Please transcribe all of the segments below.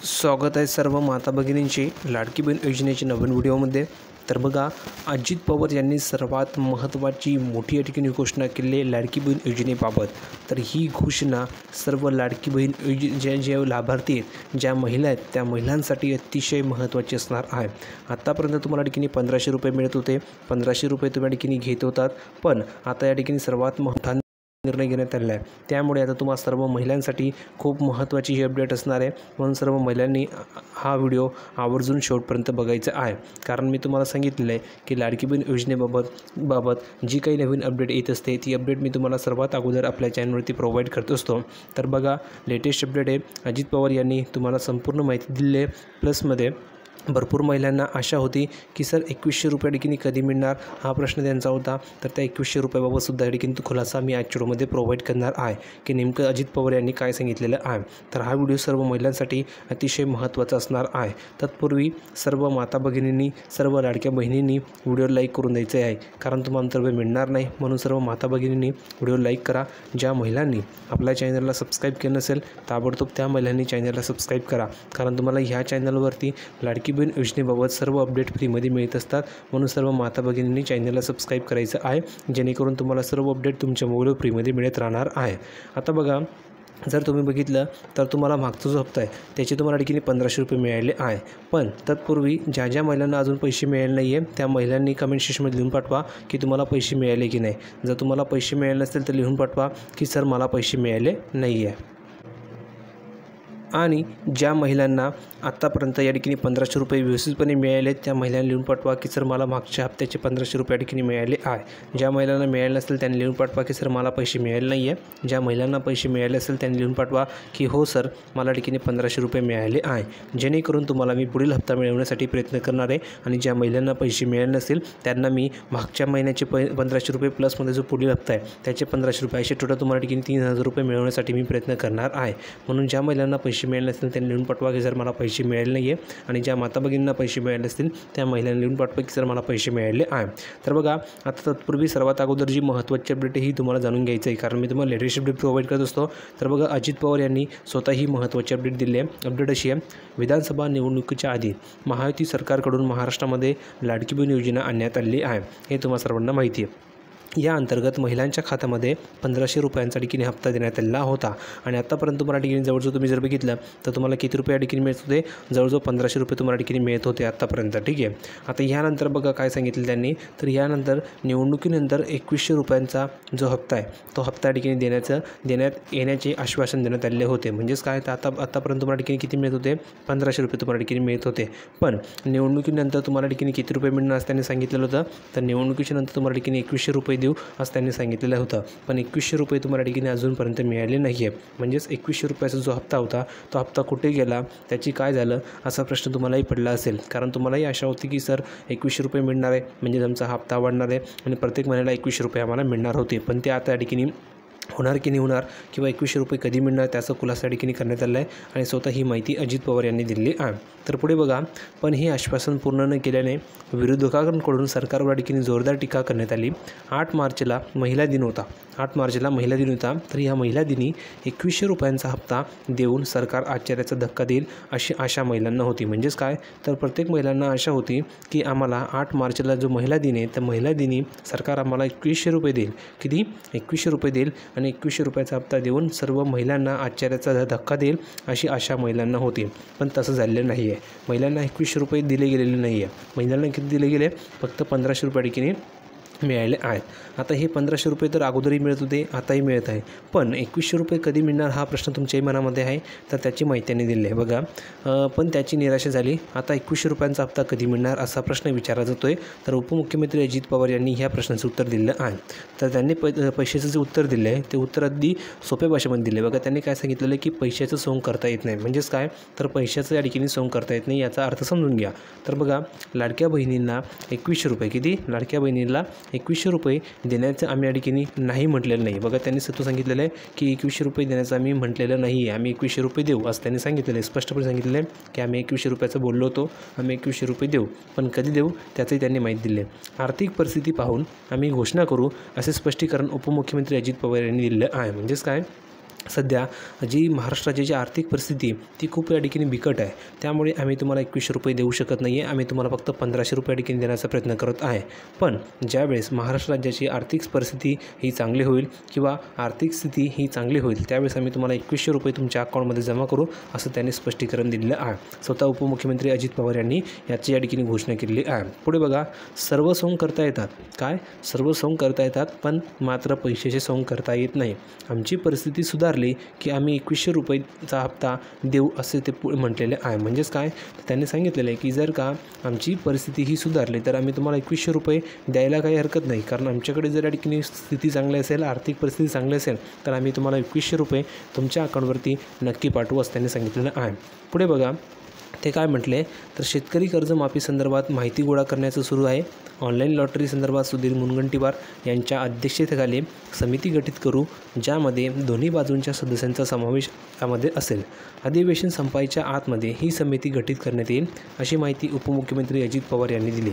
स्वागत आहे सर्व माता भगिनींचे लाडकी बहीण योजनेच्या नवीन व्हिडिओमध्ये। तर बघा, अजित पवार यांनी सर्वात महत्त्वाची मोठी ठिकाणी घोषणा केली आहे लाडकी बहीण योजनेबाबत। तर ही घोषणा सर्व लाडकी बहीण जे लाभार्थी आहेत, ज्या महिला आहेत, त्या महिलांसाठी अतिशय महत्त्वाची असणार आहे। आतापर्यंत तुम्हाला ठिकाणी 1500 रुपये मिळत होते, 1500 रुपये तुम्ही ठिकाणी घेत होतात, पण आता या ठिकाणी सर्वात मोठा निर्णय घेण्यात आला आहे। त्यामुळे आता तुम्हा सर्व महिलांसाठी खूप महत्त्वाची ही अपडेट असणार आहे, म्हणून सर्व महिलांनी हा व्हिडिओ आवर्जून शेवटपर्यंत बघायचा आहे। कारण मी तुम्हाला सांगितलेलं आहे की लाडकी बहीण योजनेबाबत जी काही नवीन अपडेट येत असते, ती अपडेट मी तुम्हाला सर्वात अगोदर आपल्या चॅनलवरती प्रोव्हाइड करत असतो। तर बघा, लेटेस्ट अपडेट आहे, अजित पवार यांनी तुम्हाला संपूर्ण माहिती दिली आहे। प्लसमध्ये भरपूर महिलांना आशा होती की सर 2100 रुपये ठिकाणी कधी मिळणार, हा प्रश्न त्यांचा होता। तर त्या 2100 रुपयाबाबत सुद्धा ठिकाणी खुलासा मी आजच्या व्हिडिओमध्ये प्रोव्हाइड करणार आहे की नेमकं अजित पवार यांनी काय सांगितलेलं आहे। तर हा व्हिडिओ सर्व महिलांसाठी अतिशय महत्त्वाचा असणार आहे। तत्पूर्वी सर्व माता भगिनींनी, सर्व लाडक्या बहिणींनी व्हिडिओ लाईक करून द्यायचे आहे, कारण तुम्हाला अंतर्भय मिळणार नाही। म्हणून सर्व माता भगिनींनी व्हिडिओ लाईक करा। ज्या महिलांनी आपल्या चॅनलला सबस्क्राईब केलं नसेल, ताबडतोब त्या महिलांनी चॅनलला सबस्क्राईब करा, कारण तुम्हाला ह्या चॅनलवरती लाडकी बहीण योजनेबाबत सर्व अपडेट फ्रीमध्ये मिळत असतात। म्हणून सर्व माता भगिनींनी चॅनलला सबस्क्राईब करायचं आहे, जेणेकरून तुम्हाला सर्व अपडेट तुमच्या मोबाईलवर फ्रीमध्ये मिळत राहणार आहे। आता बघा, जर तुम्ही बघितलं तर तुम्हाला मागचा जो हप्ता आहे त्याचे तुम्हाला ठिकाणी 1500 रुपये मिळाले आहे। पण तत्पूर्वी ज्या महिलांना अजून पैसे मिळाले नाही आहे, त्या महिलांनी कमेंट सेक्शनमध्ये लिहून पाठवा की तुम्हाला पैसे मिळाले की नाही। जर तुम्हाला पैसे मिळाले नसतील तर लिहून पाठवा की सर मला पैसे मिळाले नाही आहे। आणि ज्या महिलांना आत्तापर्यंत या ठिकाणी 1500 रुपये व्यवस्थितपणे मिळाले, त्या महिलांनी लिहून पाठवा की सर मला मागच्या हप्त्याचे 1500 रुपये ठिकाणी मिळाले आहे। ज्या महिलांना मिळाले नसेल त्यांनी लिहून पाठवा की सर मला पैसे मिळाले नाही आहे। ज्या महिलांना पैसे मिळाले असेल त्यांनी लिहून पाठवा की हो सर, मला ठिकाणी 1500 रुपये मिळाले आहे, जेणेकरून तुम्हाला मी पुढील हप्ता मिळवण्यासाठी प्रयत्न करणार आहे। आणि ज्या महिलांना पैसे मिळाले नसेल त्यांना मी मागच्या महिन्याचे 1500 रुपये प्लसमध्ये जो पुढील हप्ता आहे त्याचे 1500 रुपये, असे टोटल तुम्हाला ठिकाणी 3000 रुपये मिळवण्यासाठी मी प्रयत्न करणार आहे। म्हणून ज्या महिलांना पैसे मिळाले नसतील त्यांनी लिहून पाठवा की सर मला पैसे मिळाले नाही आहे। आणि ज्या माता भगिनींना पैसे मिळाले असतील त्या महिलांनी लिहून पाठवा की सर मला पैसे मिळाले आहे। तर बघा, आता तत्पूर्वी सर्वात अगोदर जी महत्त्वाची अपडेट ही तुम्हाला जाणून घ्यायचं आहे, कारण मी तुम्हाला लेटेस्ट अपडेट प्रोव्हाइड करत असतो। तर बघा, अजित पवार यांनी स्वतः ही महत्त्वाची अपडेट दिली आहे। अपडेट अशी आहे, विधानसभा निवडणुकीच्या आधी महायुती सरकारकडून महाराष्ट्रामध्ये लाडकी बहीण योजना आणण्यात आली आहे, हे तुम्हाला सर्वांना माहिती आहे। या अंतर्गत महिलांच्या खात्यामध्ये 1500 रुपयांचा ठिकाणी हप्ता देण्यात आलेला होता। आणि आतापर्यंत तुम्हाला ठिकाणी जवळजवळ तुम्ही जर बघितलं तर तुम्हाला किती रुपये ठिकाणी मिळत होते, जवळजवळ 1500 रुपये तुम्हाला ठिकाणी मिळत होते आत्तापर्यंत, ठीक आहे। आता ह्यानंतर बघा काय सांगितलं त्यांनी, तर यानंतर निवडणुकीनंतर 2100 रुपयांचा जो हप्ता आहे तो हप्ता ठिकाणी देण्यात येण्याचे आश्वासन देण्यात आलेले होते। म्हणजेच काय, तर आतापर्यंत तुम्हाला ठिकाणी किती मिळत होते, 1500 रुपये तुम्हाला ठिकाणी मिळत होते। पण निवडणुकीनंतर तुम्हाला ठिकाणी किती रुपये मिळणार असं त्यांनी सांगितलेलं होतं, तर निवडणुकीच्या नंतर तुम्हाला ठिकाणी 2100 रुपये देऊ असं त्यांनी सांगितलेलं होतं। पण 2100 रुपये तुम्हाला ठिकाणी अजूनपर्यंत मिळाले नाही आहे। म्हणजेच 2100 रुपयाचा जो हप्ता होता तो हप्ता कुठे गेला, त्याची काय झालं, असा प्रश्न तुम्हालाही पडला असेल। कारण तुम्हालाही आशा होती की सर 2100 रुपये मिळणार आहे, म्हणजे आमचा हप्ता वाढणार आहे आणि प्रत्येक महिन्याला 2100 रुपये आम्हाला मिळणार होते। पण ते आता या ठिकाणी होणार की नाही होणार, किंवा 2100 रुपये कधी मिळणार, त्याचा खुलासा ठिकाणी करण्यात आला आहे। आणि स्वतः ही माहिती अजित पवार यांनी दिली आहे। तर पुढे बघा, पण हे आश्वासन पूर्ण न केल्याने विरोधकांकडून सरकारवर ठिकाणी जोरदार टीका करण्यात आली। 8 मार्चला महिला दिन होता, 8 मार्चला महिला दिन होता। तर ह्या महिला दिनी 2100 रुपयांचा हप्ता देऊन सरकार आश्चर्याचा धक्का देईल अशी आशा महिलांना होती। म्हणजेच काय, तर प्रत्येक महिलांना आशा होती की आम्हाला 8 मार्चला जो महिला दिन आहे, त्या महिला दिनी सरकार आम्हाला 2100 रुपये देईल, किती 2100 रुपये देईल, आणि 2100 रुपयाचा हप्ता देऊन सर्व महिलांना आश्चर्याचा धक्का देईल अशी आशा महिलांना होती। पण तसं झालेलं नाही आहे। महिलांना 2100 रुपये दिले गेलेले नाही आहे। महिलांना किती दिले गेले, फक्त 1500 रुपये ठिकाणी मिळाले आहेत। आता हे 1500 रुपये तर अगोदरही मिळत होते, आताही मिळत आहे। पण 2100 रुपये कधी मिळणार हा प्रश्न तुमच्याही मनामध्ये आहे, तर त्याची माहिती त्यांनी दिली आहे बघा। पण त्याची निराशा झाली। आता 2100 रुपयांचा हप्ता कधी मिळणार असा प्रश्न विचारला जातो आहे। तर उपमुख्यमंत्री अजित पवार यांनी ह्या प्रश्नाचं उत्तर दिलं आहे। तर त्यांनी पैशाचं जे उत्तर दिलं आहे ते उत्तर अगदी सोप्या भाषेमध्ये दिले बघा। त्यांनी काय सांगितलेलं की पैशाचं सोंग करता येत नाही। म्हणजेच काय, तर पैशाचं या ठिकाणी सोंग करता येत नाही, याचा अर्थ समजून घ्या। तर बघा, लाडक्या बहिणींना 2100 रुपये, किती, लाडक्या बहिणीला 2100 रुपये देण्याचं आम्ही या ठिकाणी नाही म्हटलेलं नाही बघा। त्यांनी स्वतः सांगितलेलं आहे की 2100 रुपये देण्याचं आम्ही म्हटलेलं नाही आहे, आम्ही 2100 रुपये देऊ असं त्यांनी सांगितलेलं आहे। स्पष्टपणे सांगितलेलं आहे की आम्ही 2100 रुपयाचं बोललो होतो, आम्ही 2100 रुपये देऊ, पण कधी देऊ त्याचंही त्यांनी माहिती दिली आहे। आर्थिक परिस्थिती पाहून आम्ही घोषणा करू असे स्पष्टीकरण उपमुख्यमंत्री अजित पवार यांनी दिलं आहे। म्हणजेच काय, सध्या जी महाराष्ट्र राज्याची आर्थिक परिस्थिती ती खूप या ठिकाणी बिकट आहे, त्यामुळे आम्ही तुम्हाला 2100 रुपये देऊ शकत नाही आहे. आम्ही तुम्हाला फक्त 1500 रुपये ठिकाणी देण्याचा प्रयत्न करत आहे. पण ज्यावेळेस महाराष्ट्र राज्याची आर्थिक परिस्थिती ही चांगली होईल किंवा आर्थिक स्थिती ही चांगली होईल त्यावेळेस आम्ही तुम्हाला 2100 रुपये तुमच्या अकाउंटमध्ये जमा करू असं त्यांनी स्पष्टीकरण दिलेलं आहे. स्वतः उपमुख्यमंत्री अजित पवार यांनी याची या ठिकाणी घोषणा केलेली आहे. पुढे बघा, सर्व सोंग करता येतात. काय? सर्व सोंग करता येतात, पण मात्र पैशाचे सोंग करता येत नाही. आमची परिस्थिती सुधारली की आम्ही 2100 रुपयेचा हप्ता देऊ असे ते म्हटलेले आहे. म्हणजेच काय, त्यांनी सांगितलेलं आहे की जर का आमची परिस्थिती ही सुधारली तर आम्ही तुम्हाला 2100 रुपये द्यायला काही हरकत नाही, कारण आमच्याकडे जर या ठिकाणी स्थिती चांगली असेल, आर्थिक परिस्थिती चांगली असेल तर आम्ही तुम्हाला 2100 रुपये तुमच्या अकाउंटवरती नक्की पाठवू असं त्यांनी सांगितलेलं आहे. पुढे बघा, ते काय म्हटले तर शेतकरी कर्जमाफी संदर्भात माहिती गोळा करण्याचं सुरू आहे. ऑनलाईन लॉटरी संदर्भात सुधीर मुनगंटीवार यांच्या अध्यक्षतेखाली समिती गठीत करू, ज्यामध्ये दोन्ही बाजूंच्या सदस्यांचा समावेश यामध्ये असेल. अधिवेशन संपायच्या आतमध्ये ही समिती गठीत करण्यात येईल अशी माहिती उपमुख्यमंत्री अजित पवार यांनी दिली.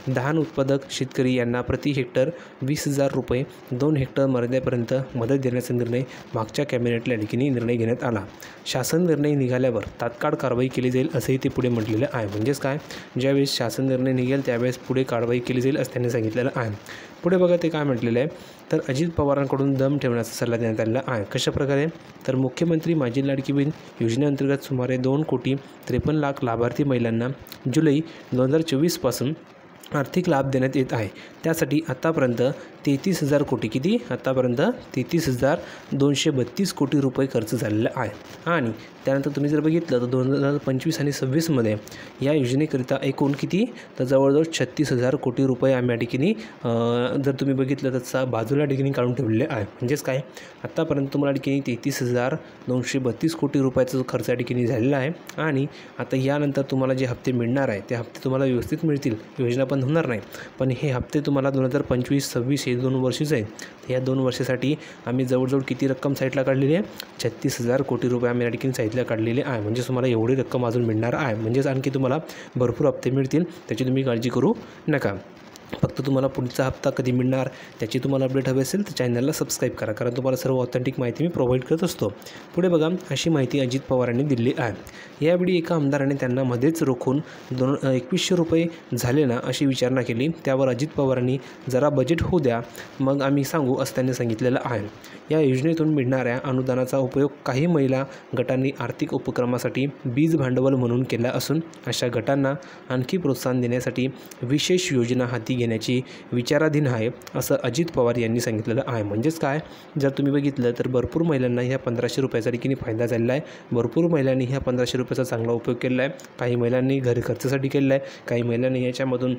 धान उत्पादक शेतकरी यांना प्रति हेक्टर 20,000 रुपये 2 हेक्टर मर्यादेपर्यंत मदत देण्याचा निर्णय मागच्या कॅबिनेटला ठिकाणी निर्णय घेण्यात आला. शासन निर्णय निघाल्यावर तात्काळ कारवाई केली जाईल असंही ते पुढे म्हटलेलं आहे. म्हणजेच काय, ज्यावेळेस शासन निर्णय निघेल त्यावेळेस पुढे कारवाई केली जाईल असं त्यांनी सांगितलेलं आहे. पुढे बघा, ते काय म्हटलेलं आहे तर अजित पवारांकडून दम ठेवण्याचा सल्ला देण्यात आलेला आहे. कशाप्रकारे तर मुख्यमंत्री माझी लाडकी बहीण योजनेअंतर्गत सुमारे 2,53,00,000 लाभार्थी महिलांना जुलै 2024 पासून आर्थिक लाभ देण्यात येत आहे. त्यासाठी आतापर्यंत 33,000 कोटी किती आतापर्यंत 33,232 कोटी रुपये खर्च झालेला आहे. आणि त्यानंतर तुम्ही जर बघितलं तर 2025 आणि 26मध्ये या योजनेकरिता एकूण किती तर जवळजवळ 36,000 कोटी रुपये आम्ही या ठिकाणी जर तुम्ही बघितलं तर बाजूला ठिकाणी काढून ठेवलेले आहे. म्हणजेच काय, आत्तापर्यंत तुम्हाला ठिकाणी 33,232 कोटी रुपयाचा जो खर्च या ठिकाणी झालेला आहे. आणि आता यानंतर तुम्हाला जे हप्ते मिळणार आहे ते हप्ते तुम्हाला व्यवस्थित मिळतील, योजना पण होणार नाही. पण हे हप्ते तुम्हाला 2025-26 हे 2 वर्षच आहेत. या 2 वर्षासाठी आम्ही जवळजवळ किती रक्कम साईडला काढलेली आहे 36,000 कोटी रुपये आम्ही या ठिकाणी साईडला काढलेले आहे. म्हणजे तुम्हाला एवढी रक्कम अजून मिळणार आहे. म्हणजेच आणखी तुम्हाला भरपूर हप्ते मिळतील, त्याची तुम्ही काळजी करू नका. फक्त तुम्हाला पुढचा हप्ता कधी मिळणार त्याची तुम्हाला अपडेट हवी असेल तर चॅनलला सबस्क्राईब करा, कारण तुम्हाला सर्व ऑथेंटिक माहिती मी प्रोव्हाइड करत असतो. पुढे बघा, अशी माहिती अजित पवारांनी दिली आहे. यावेळी एका आमदाराने त्यांना मध्येच रोखून 2100 रुपये झाले ना अशी विचारणा केली. त्यावर अजित पवारांनी जरा बजेट होऊ द्या मग आम्ही सांगू असं त्यांनी सांगितलेलं आहे. या योजनेतून मिळणाऱ्या अनुदानाचा उपयोग काही महिला गटांनी आर्थिक उपक्रमासाठी बीज भांडवल म्हणून केला असून अशा गटांना आणखी प्रोत्साहन देण्यासाठी विशेष योजना हाती घेण्याची विचाराधीन आहे असं अजित पवार यांनी सांगितलेलं आहे. म्हणजेच काय, जर तुम्ही बघितलं तर भरपूर महिलांना ह्या 1500 रुपयाचा ठिकाणी फायदा झालेला आहे. भरपूर महिलांनी ह्या 1500 रुपयाचा चांगला उपयोग केला आहे. काही महिलांनी घरी खर्चासाठी केलेला आहे, काही महिलांनी याच्यामधून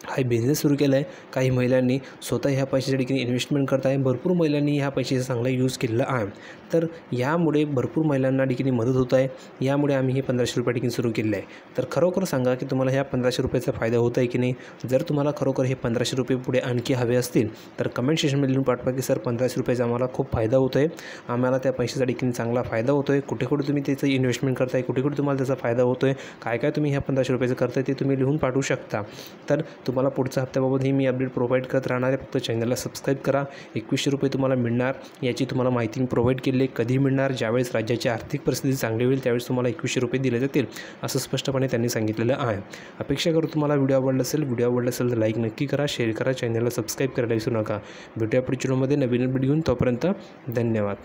हा बिझनेस सुरू केला आहे, काही महिलांनी स्वतः ह्या पैशाच्या ठिकाणी इन्व्हेस्टमेंट करत आहे, भरपूर महिलांनी ह्या पैशाचा चांगला यूज केलेला आहे. तर यामुळे भरपूर महिलांना ठिकाणी मदत होत आहे. यामुळे आम्ही हे 1500 रुपये ठिकाणी सुरू केलेलं आहे. तर खरोखर सांगा की तुम्हाला ह्या 1500 रुपयाचा फायदा होत आहे की नाही. जर तुम्हाला खरोखर हे 1500 रुपये पुढे आणखी हवे असतील तर कमेंट सेक्शनमध्ये लिहून पाठवा की सर 1500 रुपयाचा आम्हाला खूप फायदा होतो आहे, आम्हाला त्या पैशाचा ठिकाणी चांगला फायदा होतो आहे, कुठे कुठे तुम्ही त्याचं इन्व्हेस्टमेंट करताय, कुठे कुठे तुम्हाला त्याचा फायदा होतो आहे, काय काय तुम्ही ह्या 1500 रुपयाचं करताय ते तुम्ही लिहून पाठवू शकता. तर तुम्हाला पुढच्या हप्त्याबाबत ही मी अपडेट प्रोव्हाइड करत राहणार आहे. फक्त चॅनलला सबस्क्राईब करा. 2100 रुपये तुम्हाला मिळणार याची तुम्हाला माहिती मी प्रोव्हाइड केली आहे. कधी मिळणार, ज्यावेळेस राज्याची आर्थिक परिस्थिती चांगली होईल त्यावेळेस तुम्हाला 2100 रुपये दिले जातील असं स्पष्टपणे त्यांनी सांगितलेलं आहे. अपेक्षा करू तुम्हाला व्हिडिओ आवडला असेल तर लाईक नक्की करा, शेअर करा, चॅनलला सबस्क्राईब करायला विसरू नका. भेटूया पुढच्या व्हिडिओमध्ये नवीन अपडेट घेऊन. तोपर्यंत धन्यवाद.